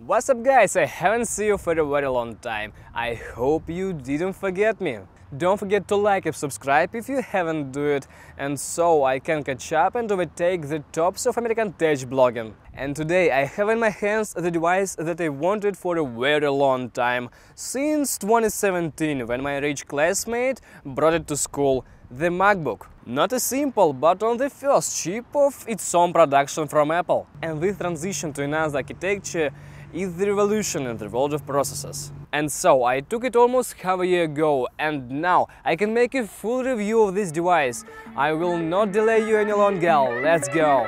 What's up guys, I haven't seen you for a very long time. I hope you didn't forget me. Don't forget to like and subscribe if you haven't do it, and so I can catch up and overtake the tops of American tech blogging. And today I have in my hands the device that I wanted for a very long time, since 2017, when my rich classmate brought it to school, the Macbook. Not a simple, but on the first chip of its own production from Apple. And this transition to another architecture is the revolution in the world of processors. And so I took it almost half a year ago, and now I can make a full review of this device. I will not delay you any longer, let's go!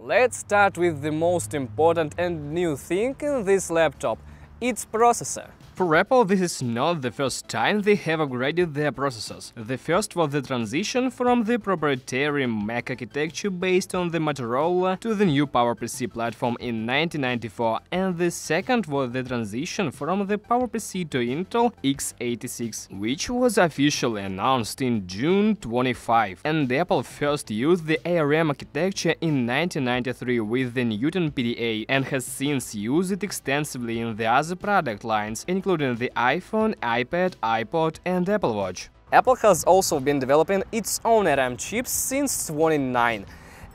Let's start with the most important and new thing in this laptop – its processor. For Apple, this is not the first time they have upgraded their processors. The first was the transition from the proprietary Mac architecture based on the Motorola to the new PowerPC platform in 1994, and the second was the transition from the PowerPC to Intel x86, which was officially announced in June 25. And Apple first used the ARM architecture in 1993 with the Newton PDA and has since used it extensively in the other product lines, including the iPhone, iPad, iPod and Apple Watch. Apple has also been developing its own ARM chips since 2009.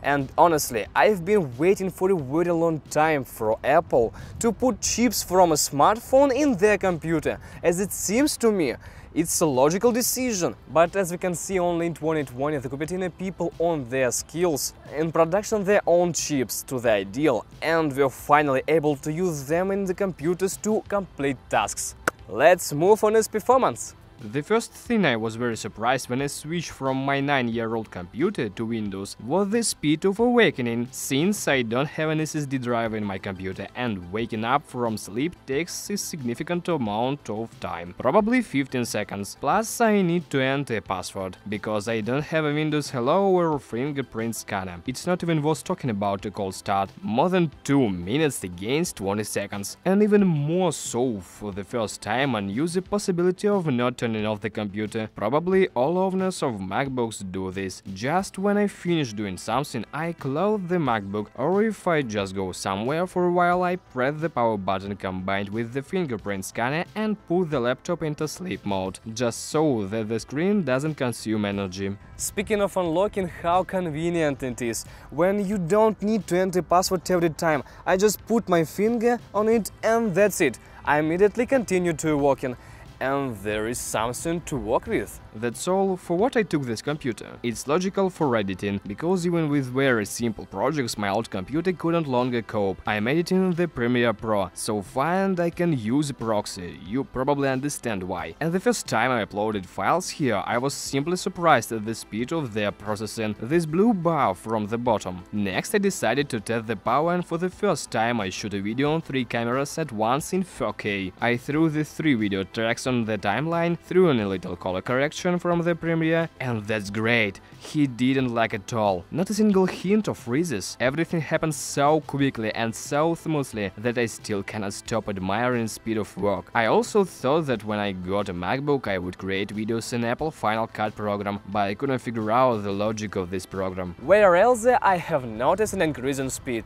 And honestly, I've been waiting for a very long time for Apple to put chips from a smartphone in their computer, as it seems to me it's a logical decision. But as we can see, only in 2020 the Cupertino people own their skills in production their own chips to the ideal, and we're finally able to use them in the computers to complete tasks. Let's move on its performance. The first thing I was very surprised when I switched from my 9-year-old computer to Windows was the speed of awakening, since I don't have an SSD drive in my computer and waking up from sleep takes a significant amount of time, probably 15 seconds, plus I need to enter a password, because I don't have a Windows Hello or fingerprint scanner. It's not even worth talking about a cold start, more than 2 minutes against 20 seconds, and even more so for the first time and use the possibility of not turning off the computer. Probably all owners of MacBooks do this. Just when I finish doing something, I close the MacBook, or if I just go somewhere for a while, I press the power button combined with the fingerprint scanner and put the laptop into sleep mode, just so that the screen doesn't consume energy. Speaking of unlocking, how convenient it is, when you don't need to enter password every time. I just put my finger on it and that's it. I immediately continue to working. And there is something to work with. That's all for what I took this computer. It's logical for editing, because even with very simple projects my old computer couldn't longer cope. I'm editing the Premiere Pro, so far, and I can use a proxy. You probably understand why. And the first time I uploaded files here, I was simply surprised at the speed of their processing, this blue bar from the bottom. Next I decided to test the power, and for the first time I shoot a video on 3 cameras at once in 4K. I threw the 3 video tracks on the timeline, threw in a little color correction from the Premiere, and that's great. He didn't lag at all. Not a single hint of freezes. Everything happened so quickly and so smoothly that I still cannot stop admiring speed of work. I also thought that when I got a MacBook I would create videos in Apple Final Cut program, but I couldn't figure out the logic of this program. Where else I have noticed an increase in speed?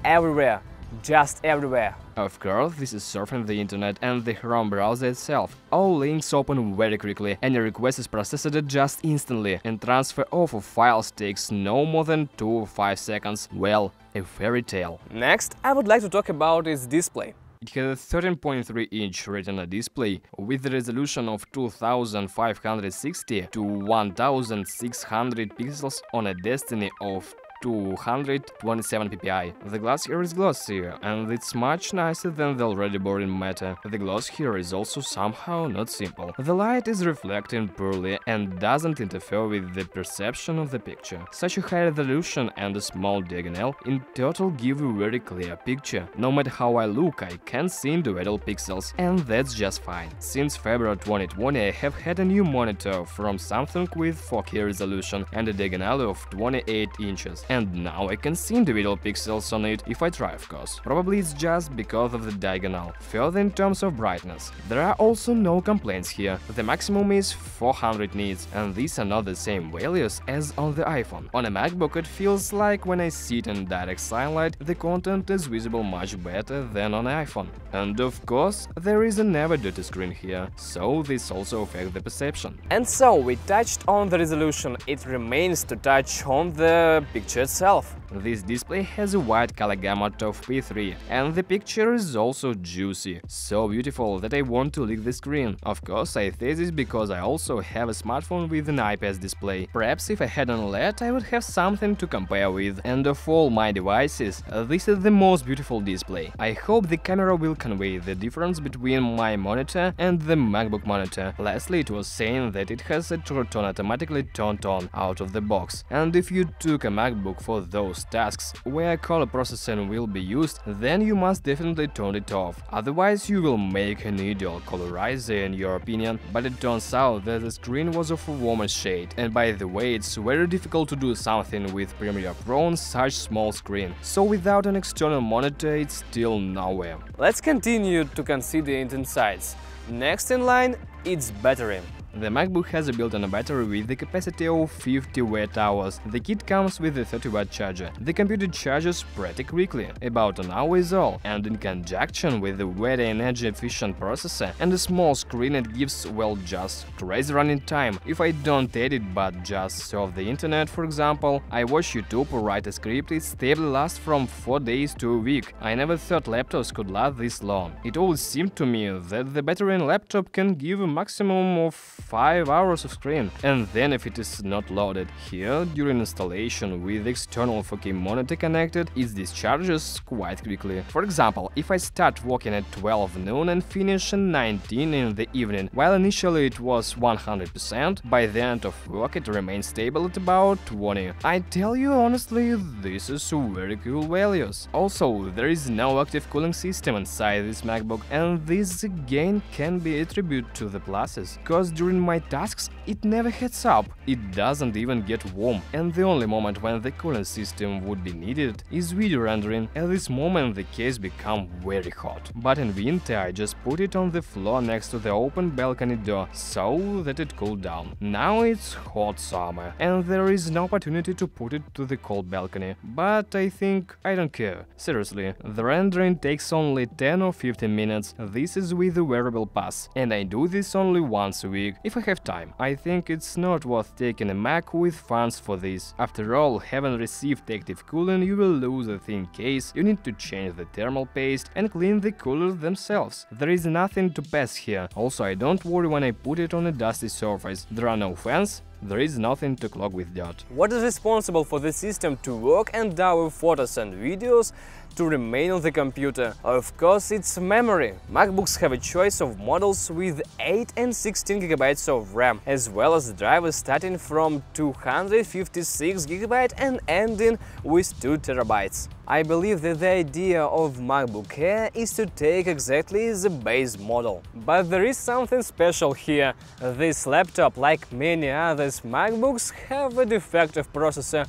Everywhere. Just everywhere. Of course, this is surfing the internet and the Chrome browser itself. All links open very quickly, any request is processed just instantly, and transfer of files takes no more than 2 or 5 seconds. Well, a fairy tale. Next, I would like to talk about its display. It has a 13.3-inch Retina display with the resolution of 2560 to 1600 pixels on a density of 227 ppi. The glass here is glossy, and it's much nicer than the already boring matte. The gloss here is also somehow not simple. The light is reflecting poorly and doesn't interfere with the perception of the picture. Such a high resolution and a small diagonal in total give a very clear picture. No matter how I look, I can't see individual pixels, and that's just fine. Since February 2020 I have had a new monitor from Samsung with 4K resolution and a diagonal of 28 inches, and now I can see individual pixels on it if I try, of course. Probably it's just because of the diagonal. Further, in terms of brightness, there are also no complaints here. The maximum is 400 nits, and these are not the same values as on the iPhone. On a MacBook it feels like when I sit in direct sunlight, the content is visible much better than on iPhone. And of course, there is a never dirty screen here, so this also affects the perception. And so we touched on the resolution, it remains to touch on the picture itself. This display has a wide color gamut of P3, and the picture is also juicy, so beautiful that I want to lick the screen. Of course, I say this because I also have a smartphone with an IPS display. Perhaps if I had an OLED, I would have something to compare with, and of all my devices, this is the most beautiful display. I hope the camera will convey the difference between my monitor and the MacBook monitor. Lastly, it was saying that it has a true tone automatically turned on out of the box, and if you took a MacBook for those tasks where color processing will be used, then you must definitely turn it off, otherwise you will make an ideal colorizer in your opinion. But it turns out that the screen was of a warmer shade, and by the way, it's very difficult to do something with Premiere Pro on such small screen, so without an external monitor it's still nowhere. Let's continue to consider it insides. Next in line, it's battery. The MacBook has a built-in battery with the capacity of 50 Wh. The kit comes with a 30-watt charger. The computer charges pretty quickly, about an hour is all, and in conjunction with a very energy-efficient processor and a small screen it gives, well, just crazy running time. If I don't edit but just surf the internet, for example, I watch YouTube or write a script, it stably lasts from 4 days to a week. I never thought laptops could last this long. It always seemed to me that the battery in a laptop can give a maximum of 5 hours of screen, and then if it is not loaded. Here, during installation with the external 4K monitor connected, it discharges quite quickly. For example, if I start working at 12 noon and finish at 19 in the evening, while initially it was 100%, by the end of work it remains stable at about 20. I tell you honestly, this is very cool values. Also, there is no active cooling system inside this MacBook, and this again can be attributed to the pluses, cause during my tasks it never heats up, it doesn't even get warm, and the only moment when the cooling system would be needed is video rendering. At this moment the case becomes very hot, but in winter I just put it on the floor next to the open balcony door so that it cooled down. Now it's hot summer and there is no opportunity to put it to the cold balcony, but I think I don't care. Seriously, the rendering takes only 10 or 15 minutes, this is with the wearable pass, and I do this only once a week. If I have time, I think it's not worth taking a Mac with funds for this. After all, having received active cooling, you will lose a thin case, you need to change the thermal paste and clean the coolers themselves. There is nothing to pass here. Also, I don't worry when I put it on a dusty surface. There are no fans, there is nothing to clog with dirt. What is responsible for the system to work and download photos and videos to remain on the computer? Of course, it's memory. MacBooks have a choice of models with 8 and 16 GB of RAM, as well as drivers starting from 256 GB and ending with 2 TB. I believe that the idea of MacBook Air is to take exactly the base model. But there is something special here. This laptop, like many others MacBooks, have a defective processor.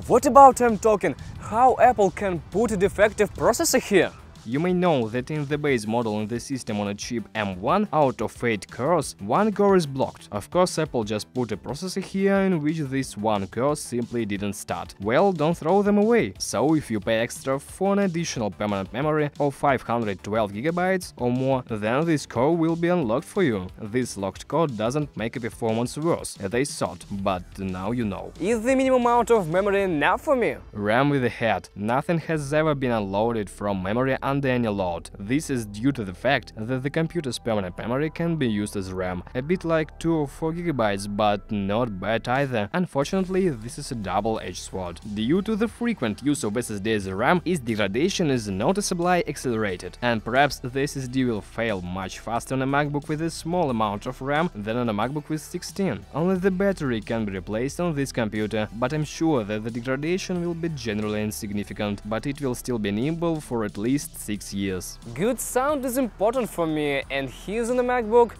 What about I'm talking? How Apple can put a defective processor here? You may know that in the base model in the system on a chip M1, out of 8 cores, 1 core is blocked. Of course, Apple just put a processor here in which this 1 core simply didn't start. Well, don't throw them away. So if you pay extra for an additional permanent memory of 512 GB or more, then this core will be unlocked for you. This locked core doesn't make a performance worse, as I thought, but now you know. Is the minimum amount of memory enough for me? RAM with a head. Nothing has ever been unloaded from memory under under any load. This is due to the fact that the computer's permanent memory can be used as RAM, a bit like 2 or 4 GB, but not bad either. Unfortunately, this is a double-edged sword. Due to the frequent use of SSD as a RAM, its degradation is noticeably accelerated, and perhaps the SSD will fail much faster on a MacBook with a small amount of RAM than on a MacBook with 16. Only the battery can be replaced on this computer, but I'm sure that the degradation will be generally insignificant, but it will still be nimble for at least 6 years. Good sound is important for me, and here's on the MacBook,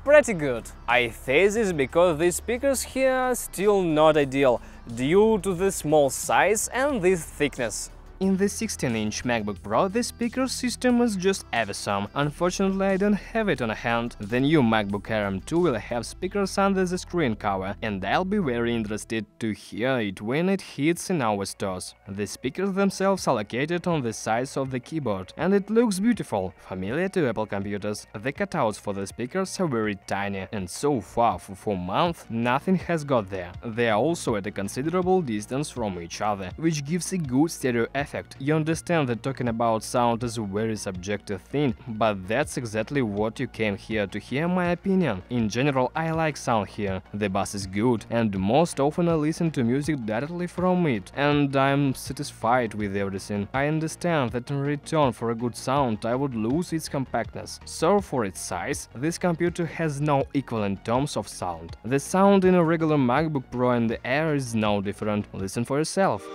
pretty good. I say this because these speakers here are still not ideal, due to the small size and this thickness. In the 16-inch MacBook Pro, the speaker system is just awesome. Unfortunately, I don't have it on hand. The new MacBook Air M2 will have speakers under the screen cover, and I'll be very interested to hear it when it hits in our stores. The speakers themselves are located on the sides of the keyboard, and it looks beautiful, familiar to Apple computers. The cutouts for the speakers are very tiny, and so far for 4 months nothing has got there. They are also at a considerable distance from each other, which gives a good stereo effect. You understand that talking about sound is a very subjective thing, but that's exactly what you came here to hear my opinion. In general, I like sound here. The bass is good, and most often I listen to music directly from it, and I'm satisfied with everything. I understand that in return for a good sound I would lose its compactness. So for its size, this computer has no equal in terms of sound. The sound in a regular MacBook Pro and the Air is no different. Listen for yourself.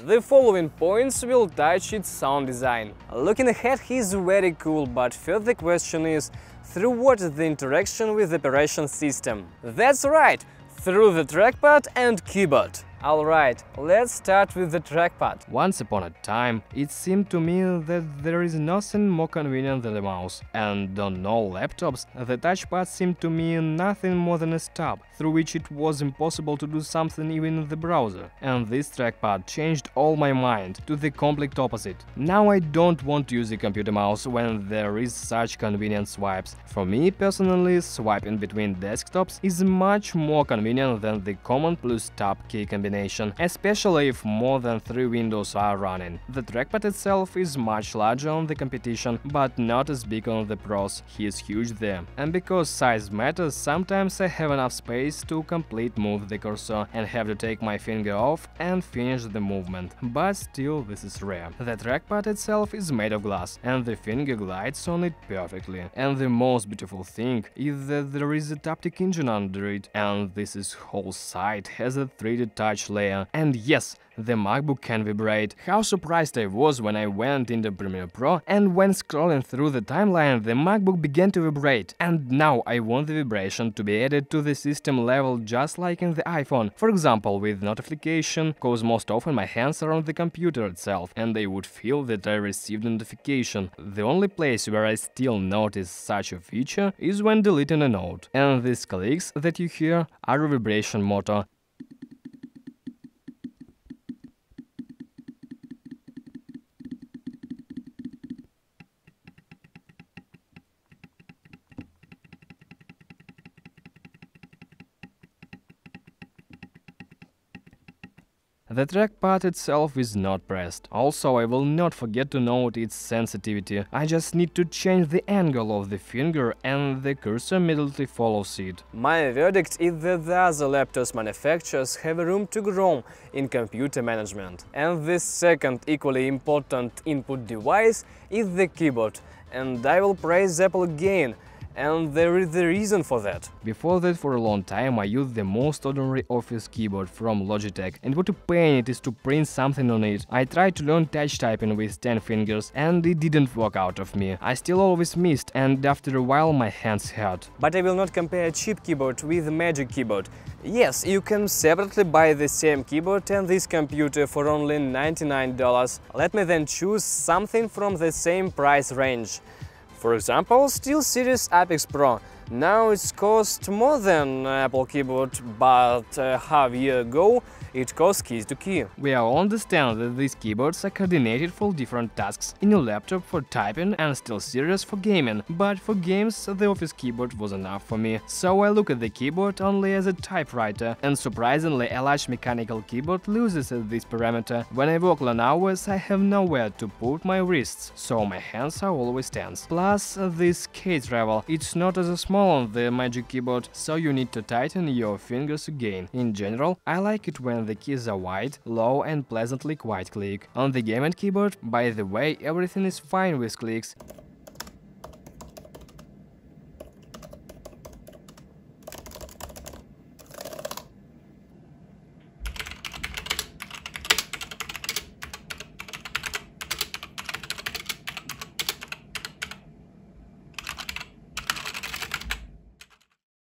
The following points will touch its sound design. Looking ahead, he's very cool, but first the question is, through what is the interaction with the operation system? That's right, through the trackpad and keyboard. Alright, let's start with the trackpad. Once upon a time, it seemed to me that there is nothing more convenient than the mouse, and on all laptops, the touchpad seemed to me nothing more than a stub, through which it was impossible to do something even in the browser. And this trackpad changed all my mind to the complete opposite. Now I don't want to use a computer mouse when there is such convenient swipes. For me personally, swiping between desktops is much more convenient than the Command plus Tab key combination, especially if more than 3 windows are running. The trackpad itself is much larger on the competition, but not as big on the pros. He is huge there. And because size matters, sometimes I have enough space to complete move the cursor and have to take my finger off and finish the movement. But still, this is rare. The trackpad itself is made of glass, and the finger glides on it perfectly. And the most beautiful thing is that there is a Taptic engine under it, and this whole side has a 3D touch layer. And yes, the MacBook can vibrate. How surprised I was when I went into Premiere Pro, and when scrolling through the timeline, the MacBook began to vibrate. And now I want the vibration to be added to the system level just like in the iPhone. For example, with notification, cause most often my hands are on the computer itself, and I would feel that I received a notification. The only place where I still notice such a feature is when deleting a note. And these clicks that you hear are a vibration motor. The trackpad itself is not pressed. Also, I will not forget to note its sensitivity. I just need to change the angle of the finger and the cursor immediately follows it. My verdict is that the other laptops manufacturers have room to grow in computer management. And the second equally important input device is the keyboard. And I will praise Apple again. And there is a reason for that. Before that, for a long time I used the most ordinary office keyboard from Logitech, and what a pain it is to print something on it. I tried to learn touch typing with 10 fingers, and it didn't work out of me. I still always missed, and after a while my hands hurt. But I will not compare a cheap keyboard with a Magic Keyboard. Yes, you can separately buy the same keyboard and this computer for only $99. Let me then choose something from the same price range. For example, SteelSeries Apex Pro. Now it's cost more than Apple keyboard, but half a year ago it cost keys to key. We all understand that these keyboards are coordinated for different tasks. In your laptop for typing and still serious for gaming, but for games the office keyboard was enough for me. So I look at the keyboard only as a typewriter, and surprisingly a large mechanical keyboard loses this parameter. When I work long hours I have nowhere to put my wrists, so my hands are always tense. Plus this case travel, it's not as small on the Magic Keyboard, so you need to tighten your fingers again. In general, I like it when the keys are wide, low and pleasantly quiet click. On the gaming keyboard, by the way, everything is fine with clicks.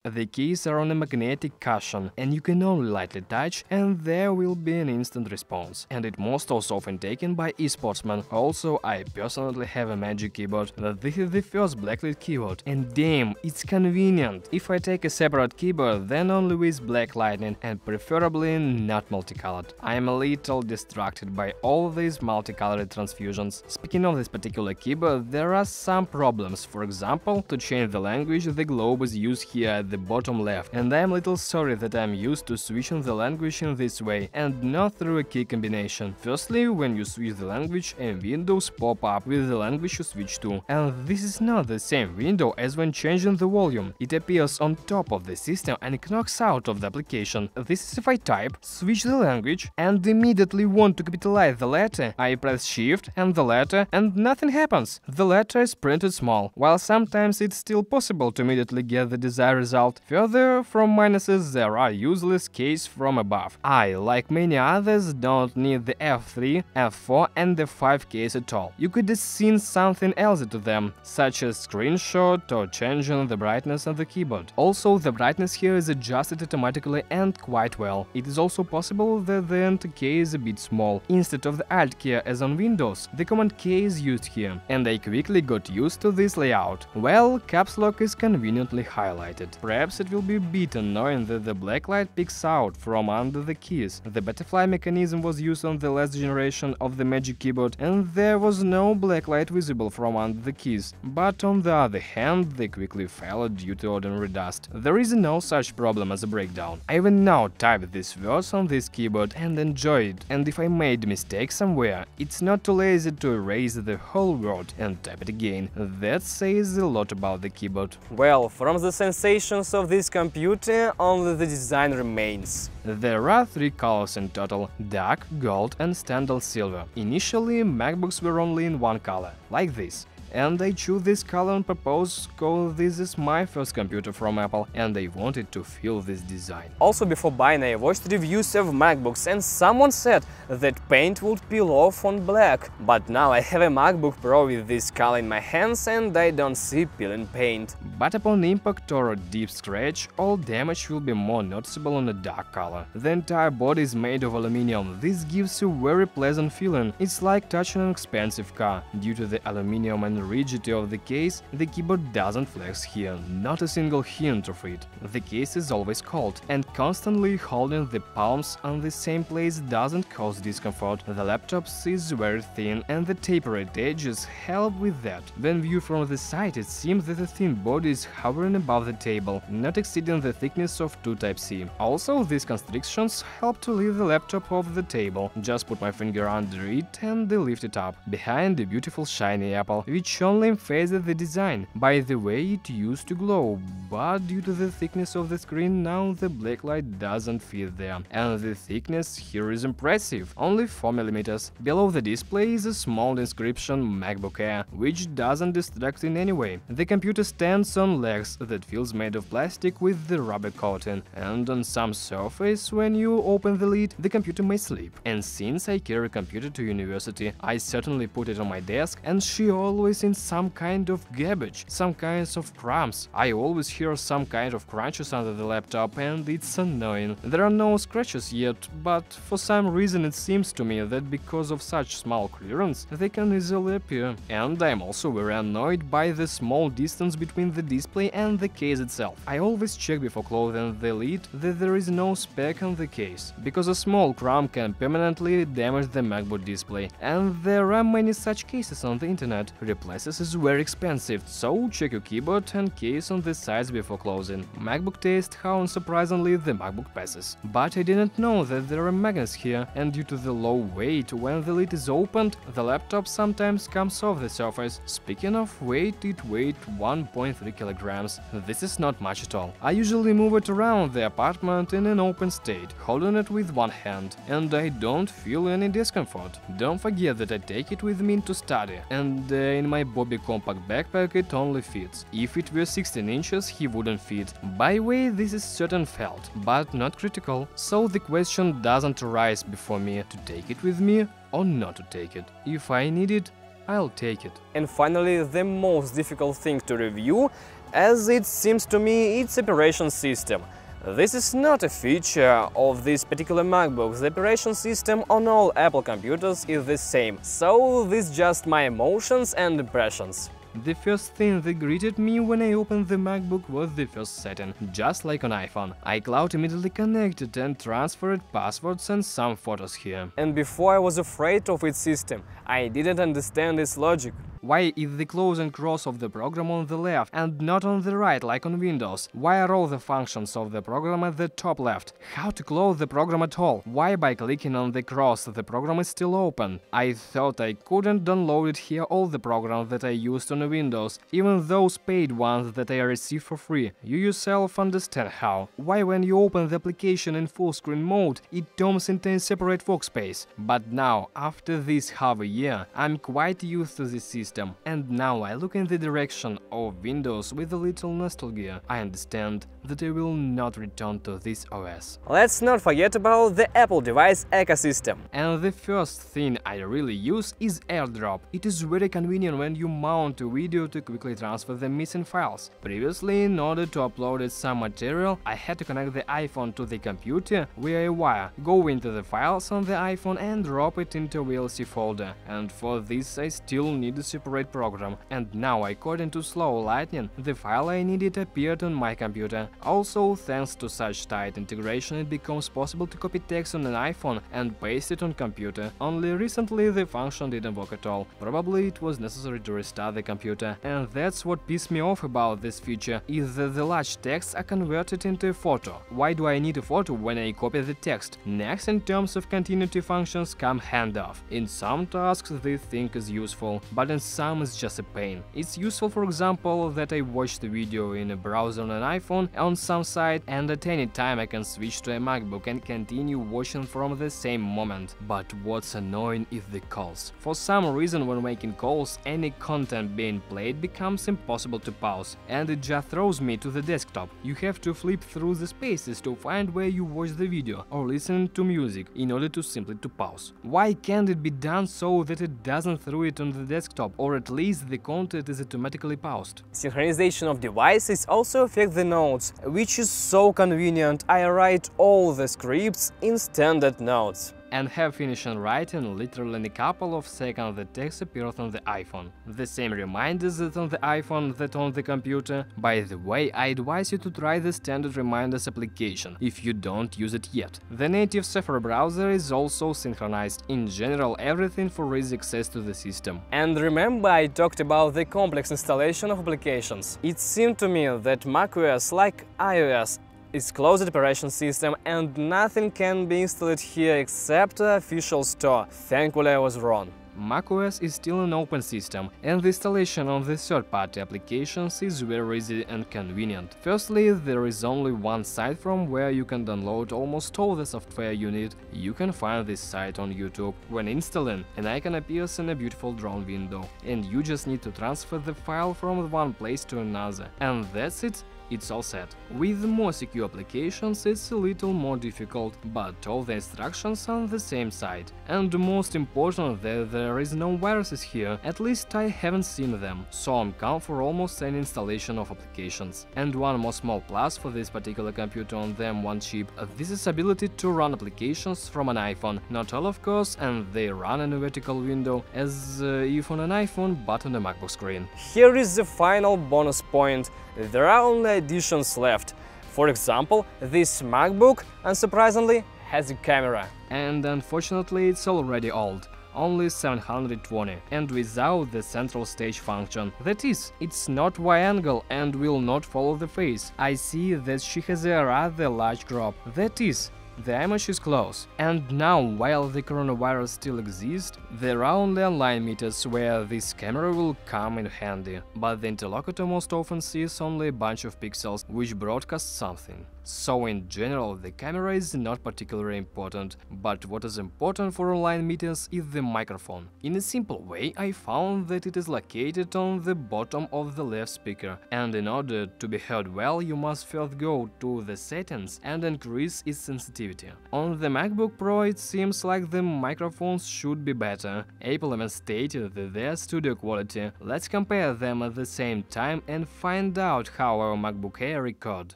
The keys are on a magnetic cushion, and you can only lightly touch, and there will be an instant response. And it most also often taken by e-sportsmen. Also, I personally have a Magic Keyboard. This is the first blacklit keyboard, and damn, it's convenient. If I take a separate keyboard, then only with black lighting, and preferably not multicolored. I'm a little distracted by all these multicolored transfusions. Speaking of this particular keyboard, there are some problems. For example, to change the language, the globe is used here at the bottom left, and I'm a little sorry that I'm used to switching the language in this way and not through a key combination. Firstly, when you switch the language, a windows pop up with the language you switch to, and this is not the same window as when changing the volume. It appears on top of the system and knocks out of the application. This is if I type, switch the language, and immediately want to capitalize the letter. I press Shift and the letter, and nothing happens. The letter is printed small, while sometimes it's still possible to immediately get the desired result. Further from minuses, there are useless keys from above. I, like many others, don't need the F3, F4 and the 5 keys at all. You could assign something else to them, such as screenshot or changing the brightness of the keyboard. Also, the brightness here is adjusted automatically and quite well. It is also possible that the Enter key is a bit small. Instead of the Alt key as on Windows, the Command key is used here, and I quickly got used to this layout. Well, Caps Lock is conveniently highlighted. Perhaps it will be a bit annoying that the black light peeks out from under the keys. The butterfly mechanism was used on the last generation of the Magic Keyboard, and there was no black light visible from under the keys. But on the other hand, they quickly fell due to ordinary dust. There is no such problem as a breakdown. I even now type this verse on this keyboard and enjoy it, and if I made a mistake somewhere, it's not too lazy to erase the whole word and type it again. That says a lot about the keyboard. Well, from the sensations of this computer, only the design remains. There are 3 colors in total: dark, gold and standard silver. Initially, MacBooks were only in one color, like this. And I chose this color on purpose because this is my first computer from Apple and I wanted to feel this design. Also, before buying, I watched reviews of MacBooks and someone said that paint would peel off on black. But now I have a MacBook Pro with this color in my hands and I don't see peeling paint. But upon impact or a deep scratch, all damage will be more noticeable on a dark color. The entire body is made of aluminum. This gives a very pleasant feeling. It's like touching an expensive car. Due to the aluminum and rigidity of the case, the keyboard doesn't flex here, not a single hint of it. The case is always cold, and constantly holding the palms on the same place doesn't cause discomfort. The laptop is very thin, and the tapered edges help with that. When viewed from the side, it seems that the thin body is hovering above the table, not exceeding the thickness of 2 Type-C. Also, these constrictions help to lift the laptop off the table. Just put my finger under it and lift it up, behind the beautiful shiny apple, which only emphasizes the design. By the way, it used to glow, but due to the thickness of the screen, now the black light doesn't fit there. And the thickness here is impressive, only 4 mm. Below the display is a small inscription MacBook Air, which doesn't distract in any way. The computer stands on legs that feels made of plastic with the rubber coating, and on some surface, when you open the lid, the computer may sleep. And since I carry a computer to university, I certainly put it on my desk, and she always always in some kind of garbage, some kinds of crumbs. I always hear some kind of crunches under the laptop, and it's annoying. There are no scratches yet, but for some reason it seems to me that because of such small clearance, they can easily appear. And I'm also very annoyed by the small distance between the display and the case itself. I always check before closing the lid that there is no speck on the case, because a small crumb can permanently damage the MacBook display, and there are many such cases on the internet. Replaces is very expensive, so check your keyboard and case on the sides before closing. MacBook test how unsurprisingly the MacBook passes. But I didn't know that there are magnets here, and due to the low weight, when the lid is opened, the laptop sometimes comes off the surface. Speaking of weight, it weighed 1.3 kilograms. This is not much at all. I usually move it around the apartment in an open state, holding it with one hand, and I don't feel any discomfort. Don't forget that I take it with me to study, and in my Bobby compact backpack it only fits. If it were 16 inches, he wouldn't fit. By way, this is certain felt, but not critical, so the question doesn't arise before me to take it with me or not to take it. If I need it, I'll take it. And finally, the most difficult thing to review, as it seems to me, it's operation system. This is not a feature of this particular MacBook. The operation system on all Apple computers is the same, so this just my emotions and impressions. The first thing that greeted me when I opened the MacBook was the first setting, just like on iPhone. iCloud immediately connected and transferred passwords and some photos here. And before I was afraid of its system, I didn't understand its logic. Why is the close and cross of the program on the left and not on the right like on Windows? Why are all the functions of the program at the top left? How to close the program at all? Why by clicking on the cross the program is still open? I thought I couldn't download it here all the programs that I used on Windows, even those paid ones that I received for free. You yourself understand how. Why when you open the application in full screen mode, it turns into a separate workspace. But now, after this half a year, I'm quite used to this system. And now I look in the direction of Windows with a little nostalgia. I understand that I will not return to this OS. Let's not forget about the Apple device ecosystem. And the first thing I really use is AirDrop. It is very convenient when you mount a video to quickly transfer the missing files. Previously, in order to upload some material, I had to connect the iPhone to the computer via a wire, go into the files on the iPhone and drop it into a VLC folder. And for this I still need a separate program, and now, according to Slow Lightning, the file I needed appeared on my computer. Also, thanks to such tight integration, it becomes possible to copy text on an iPhone and paste it on computer. Only recently the function didn't work at all. Probably it was necessary to restart the computer, and that's what pissed me off about this feature, is that the large texts are converted into a photo. Why do I need a photo when I copy the text? Next, in terms of continuity functions, come handoff. In some tasks this thing is useful, but in some it's just a pain. It's useful, for example, that I watch the video in a browser on an iPhone on some site, and at any time I can switch to a MacBook and continue watching from the same moment. But what's annoying is the calls. For some reason, when making calls, any content being played becomes impossible to pause, and it just throws me to the desktop. You have to flip through the spaces to find where you watch the video or listen to music in order to simply to pause. Why can't it be done so that it doesn't throw it on the desktop, or at least the content is automatically paused? Synchronization of devices also affects the notes, which is so convenient. I write all the scripts in standard notes and have finished writing literally in a couple of seconds the text appears on the iPhone. The same reminders that on the iPhone that on the computer. By the way, I advise you to try the standard reminders application if you don't use it yet. The native Safari browser is also synchronized. In general, everything for easy access to the system. And remember, I talked about the complex installation of applications. It seemed to me that macOS, like iOS, is closed operation system and nothing can be installed here except the official store. Thankfully, I was wrong. macOS is still an open system, and the installation of the third-party applications is very easy and convenient. Firstly, there is only one site from where you can download almost all the software you need. You can find this site on YouTube. When installing, an icon appears in a beautiful drawn window, and you just need to transfer the file from one place to another. And that's it. it's all set. With more secure applications it's a little more difficult, but all the instructions are on the same side. And most important that there is no viruses here, at least I haven't seen them, so I'm calm for almost any installation of applications. And one more small plus for this particular computer on the M1 chip, this is ability to run applications from an iPhone, not all of course, and they run in a vertical window, as if on an iPhone but on a MacBook screen. Here is the final bonus point, there are only additions left. For example, this MacBook, unsurprisingly, has a camera. And unfortunately it's already old, only 720, and without the central stage function. That is, it's not wide-angle and will not follow the face. I see that she has a rather large crop. That is, the image is close. And now, while the coronavirus still exists, there are only online meters where this camera will come in handy, but the interlocutor most often sees only a bunch of pixels which broadcast something. So in general, the camera is not particularly important, but what is important for online meters is the microphone. In a simple way, I found that it is located on the bottom of the left speaker, and in order to be heard well, you must first go to the settings and increase its sensitivity. On the MacBook Pro it seems like the microphones should be better. Apple even stated that they are studio quality. Let's compare them at the same time and find out how our MacBook Air record.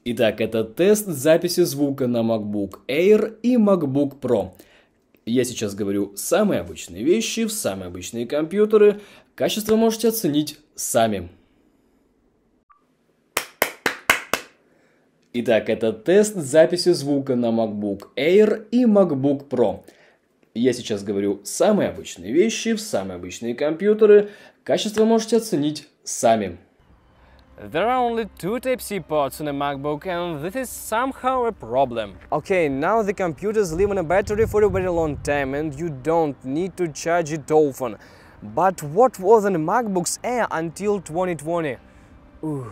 Итак, это тест записи звука на MacBook Air и MacBook Pro. Я сейчас говорю самые обычные вещи в самые обычные компьютеры. Качество можете оценить сами. Итак, это тест записи звука на MacBook Air и MacBook Pro. Я сейчас говорю самые обычные вещи в самые обычные компьютеры. Качество можете оценить сами. There are only two Type-C ports on a MacBook, and this is somehow a problem. Okay, now the computers live on a battery for a very long time and you don't need to charge it often. But what was on MacBook's Air until 2020? Ooh.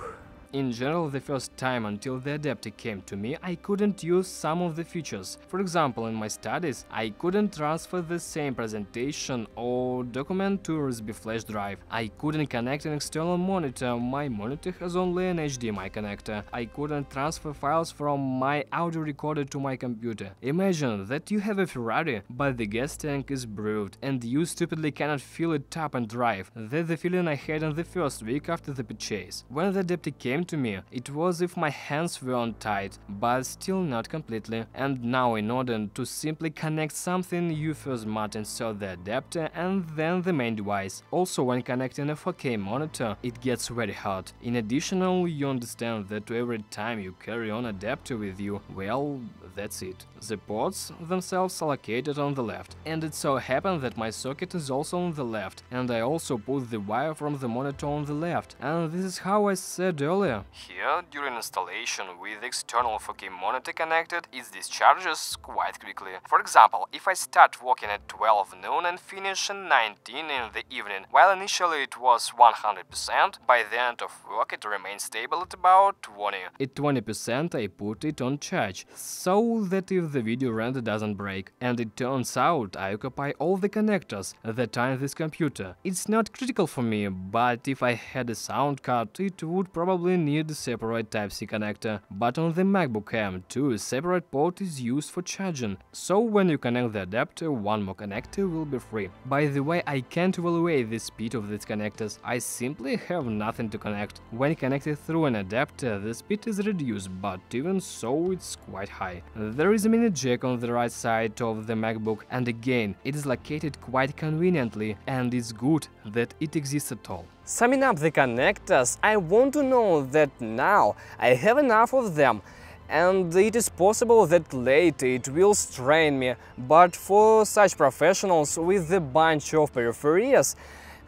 In general, the first time until the adapter came to me, I couldn't use some of the features. For example, in my studies, I couldn't transfer the same presentation or document to USB flash drive. I couldn't connect an external monitor, my monitor has only an HDMI connector. I couldn't transfer files from my audio recorder to my computer. Imagine that you have a Ferrari, but the gas tank is brewed, and you stupidly cannot fill it up and drive. That's the feeling I had in the first week after the purchase. When the adapter came to me, it was as if my hands weren't tied, but still not completely. And now, in order to simply connect something, you first must insert the adapter and then the main device. Also, when connecting a 4K monitor, it gets very hard. In addition, you understand that every time you carry on adapter with you, well, that's it. The ports themselves are located on the left, and it so happened that my socket is also on the left, and I also put the wire from the monitor on the left, and this is how I said earlier. Here, during installation with the external 4K monitor connected, it discharges quite quickly. For example, if I start working at 12 noon and finish at 19 in the evening, while initially it was 100%, by the end of work it remains stable at about 20. At 20% I put it on charge, so that if the video render doesn't break. And it turns out I occupy all the connectors that are in this computer. It's not critical for me, but if I had a sound card, it would probably need a separate Type-C connector, but on the MacBook M2 a separate port is used for charging, so when you connect the adapter, one more connector will be free. By the way, I can't evaluate the speed of these connectors, I simply have nothing to connect. When connected through an adapter, the speed is reduced, but even so it's quite high. There is a mini jack on the right side of the MacBook, and again, it is located quite conveniently, and it's good that it exists at all. Summing up the connectors, I want to know that now I have enough of them, and it is possible that later it will strain me, but for such professionals with a bunch of peripherals,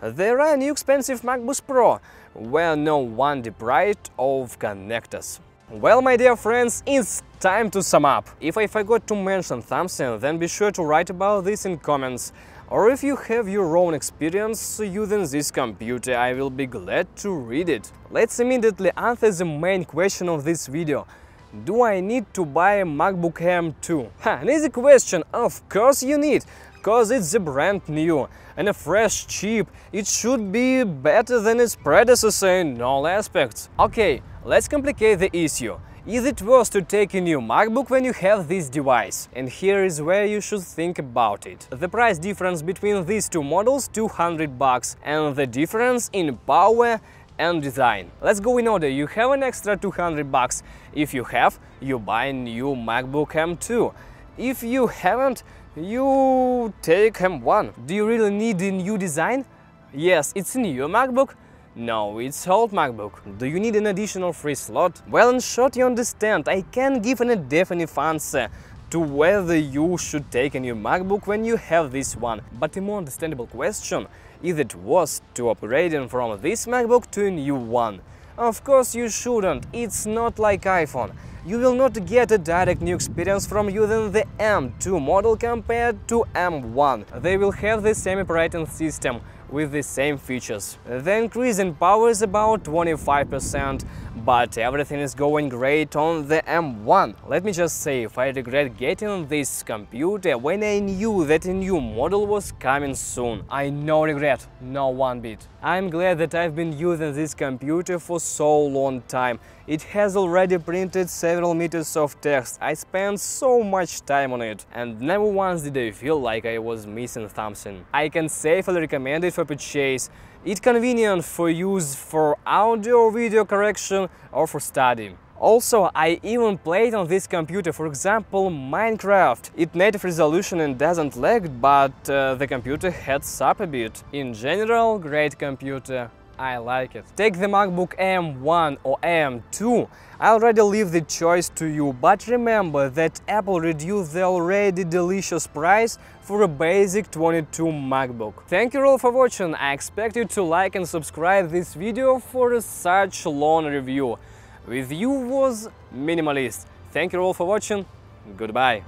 there are new expensive MacBook Pro, where no one deprived of connectors. Well, my dear friends, it's time to sum up. If I forgot to mention something, then be sure to write about this in comments. Or if you have your own experience using this computer, I will be glad to read it. Let's immediately answer the main question of this video. Do I need to buy a MacBook M2? An easy question, of course you need. cause it's a brand new and a fresh chip. It should be better than its predecessor in all aspects. Okay, let's complicate the issue. Is it worth to take a new MacBook when you have this device? And here is where you should think about it. The price difference between these two models, $200, and the difference in power and design. Let's go in order. You have an extra $200. If you have, you buy a new MacBook M2. If you haven't, you take M1. Do you really need a new design? Yes, it's a new MacBook. No, it's old MacBook. Do you need an additional free slot? Well, in short, you understand, I can't give a definite answer to whether you should take a new MacBook when you have this one. But a more understandable question, is it worth to upgrading from this MacBook to a new one? Of course you shouldn't, it's not like iPhone. You will not get a direct new experience from using the M2 model compared to M1. They will have the same operating system with the same features. The increase in power is about 25%, but everything is going great on the M1. Let me just say, if I regret getting this computer when I knew that a new model was coming soon. I no regret, no one bit. I'm glad that I've been using this computer for so long time. It has already printed several meters of text. I spent so much time on it, and never once did I feel like I was missing something. I can safely recommend it for purchase. It's convenient for use for audio or video correction or for study. Also, I even played on this computer, for example, Minecraft. It's native resolution and doesn't lag, but the computer heats up a bit. In general, great computer. I like it. Take the MacBook M1 or M2. I already leave the choice to you, but remember that Apple reduced the already delicious price for a basic 22 MacBook. Thank you all for watching. I expect you to like and subscribe this video for such long review. With you was Minimalist. Thank you all for watching. Goodbye.